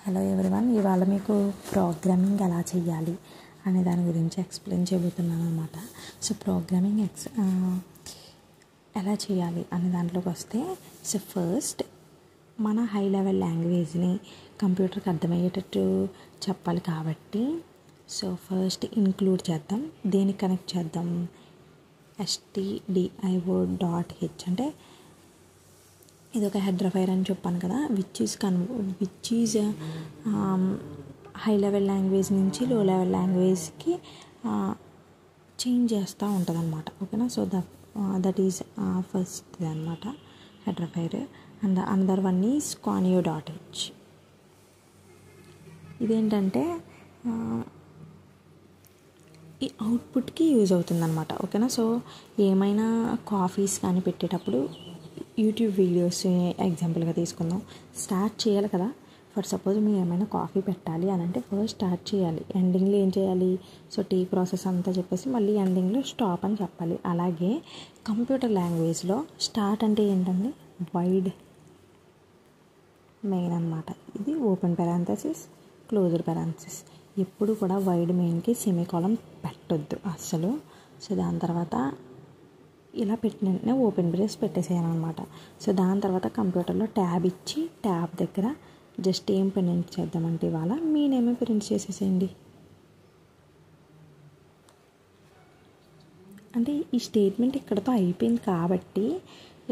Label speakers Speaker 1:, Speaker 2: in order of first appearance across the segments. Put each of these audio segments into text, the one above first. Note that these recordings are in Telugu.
Speaker 1: హలో ఎవ్రీవన్, ఇవాళ మీకు ప్రోగ్రామింగ్ ఎలా చేయాలి అనే దాని గురించి ఎక్స్ప్లెయిన్ చేయబోతున్నాను అనమాట. సో ప్రోగ్రామింగ్ ఎలా చేయాలి అనే దాంట్లోకి వస్తే, సో ఫస్ట్ మన హై లెవెల్ లాంగ్వేజ్ని కంప్యూటర్కి అర్థమయ్యేటట్టు చెప్పాలి కాబట్టి, సో ఫస్ట్ ఇంక్లూడ్ చేద్దాం. దేనికి కనెక్ట్ చేద్దాం? stdio.h అంటే ఇది ఒక హెడర్ ఫైల్ అని చెప్పాను కదా, which is high level language నుంచి లో లెవెల్ లాంగ్వేజ్కి చేంజ్ చేస్తూ ఉంటుంది అనమాట. ఓకేనా? సో దట్ ఈజ్ ఫస్ట్ అనమాట header file. And another one is conio.h. ఇదేంటంటే ఈ అవుట్పుట్కి యూజ్ అవుతుందన్నమాట. ఓకేనా? సో ఏమైనా కాఫీస్ కానీ పెట్టేటప్పుడు యూట్యూబ్ వీడియోస్ ఎగ్జాంపుల్గా తీసుకుందాం. స్టార్ట్ చేయాలి కదా. ఫర్ సపోజ్ మీరు ఏమైనా కాఫీ పెట్టాలి అని అంటే ఫస్ట్ స్టార్ట్ చేయాలి. ఎండింగ్లో ఏం చేయాలి? సో టీ ప్రాసెస్ అంతా చెప్పేసి మళ్ళీ ఎండింగ్లో స్టాప్ అని చెప్పాలి. అలాగే కంప్యూటర్ లాంగ్వేజ్లో స్టార్ట్ అంటే ఏంటండి? వైడ్ మెయిన్ అనమాట. ఇది ఓపెన్ పెరాంథసిస్, క్లోజ్డ్ పెరాంథసిస్. ఎప్పుడు కూడా వైడ్ మెయిన్కి సెమీకోలన్ పెట్టొద్దు అస్సలు. సో దాని తర్వాత ఇలా పెట్టిన వెంటనే ఓపెన్ బ్రేస్ పెట్టేసేయాలన్నమాట. సో దాని తర్వాత కంప్యూటర్లో ట్యాబ్ ఇచ్చి ట్యాబ్ దగ్గర జస్ట్ ఏం ప్రింట్ చేద్దామంటే ఇవాళ మీ నేమే ప్రింట్ చేసేసేయండి. అంటే ఈ స్టేట్మెంట్ ఇక్కడతో అయిపోయింది కాబట్టి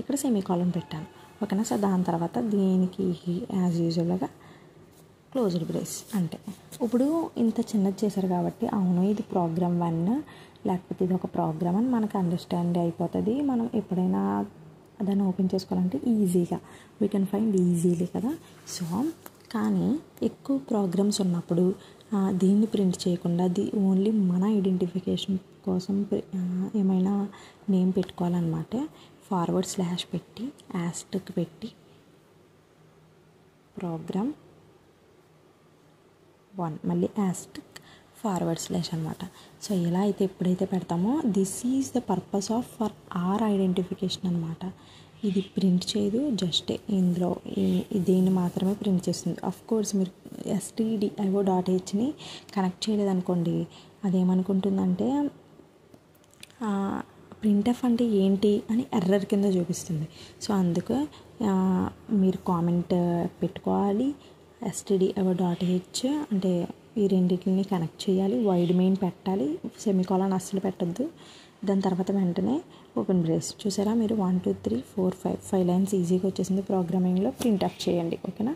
Speaker 1: ఇక్కడ సెమీకోలన్ పెట్టాను. ఓకేనా? సో దాని తర్వాత దీనికి యాజ్ యూజువల్గా క్లోజ్డ్ బ్రేస్. అంటే ఇప్పుడు ఇంత చిన్నది చేశారు కాబట్టి అవును ఇది ప్రోగ్రామ్ 1 లేకపోతే ఇది ఒక ప్రోగ్రామ్ అని మనకు అండర్స్టాండ్ అయిపోతుంది. మనం ఎప్పుడైనా దాన్ని ఓపెన్ చేసుకోవాలంటే ఈజీగా వీ కెన్ ఫైండ్ ఈజీలీ కదా. సో కానీ ఎక్కువ ప్రోగ్రామ్స్ ఉన్నప్పుడు దీన్ని ప్రింట్ చేయకుండా ఓన్లీ మన ఐడెంటిఫికేషన్ కోసం ఏమైనా నేమ్ పెట్టుకోవాలన్నమాట. ఫార్వర్డ్ స్లాష్ పెట్టి యాస్టిక్ పెట్టి ప్రోగ్రామ్ 1 మళ్ళీ యాస్టిక్ ఫార్వర్డ్ స్లాష్ అనమాట. సో ఎలా అయితే ఎప్పుడైతే పెడతామో this is the purpose of for our identification అనమాట. ఇది ప్రింట్ చేయదు, జస్ట్ ఇందులో దీన్ని మాత్రమే ప్రింట్ చేస్తుంది. ఆఫ్ కోర్స్ మీరు stdio.hని కనెక్ట్ చేయలేదనుకోండి, అదేమనుకుంటుందంటే ప్రింట్ఎఫ్ అంటే ఏంటి అని ఎర్రర్ కింద చూపిస్తుంది. సో అందుకు మీరు కామెంట్ పెట్టుకోవాలి. stdio.h అంటే ఈ రెండింటిని కనెక్ట్ చేయాలి, వైడ్ మెయిన్ పెట్టాలి, సెమీకోలన్ అస్సలు పెట్టద్దు. దాని తర్వాత వెంటనే ఓపెన్ బ్రేస్. చూసారా మీరు 1 2 3 4 5 లైన్స్ ఈజీగా వచ్చేసింది. ప్రోగ్రామింగ్లో ప్రింట్ అప్ చేయండి. ఓకేనా?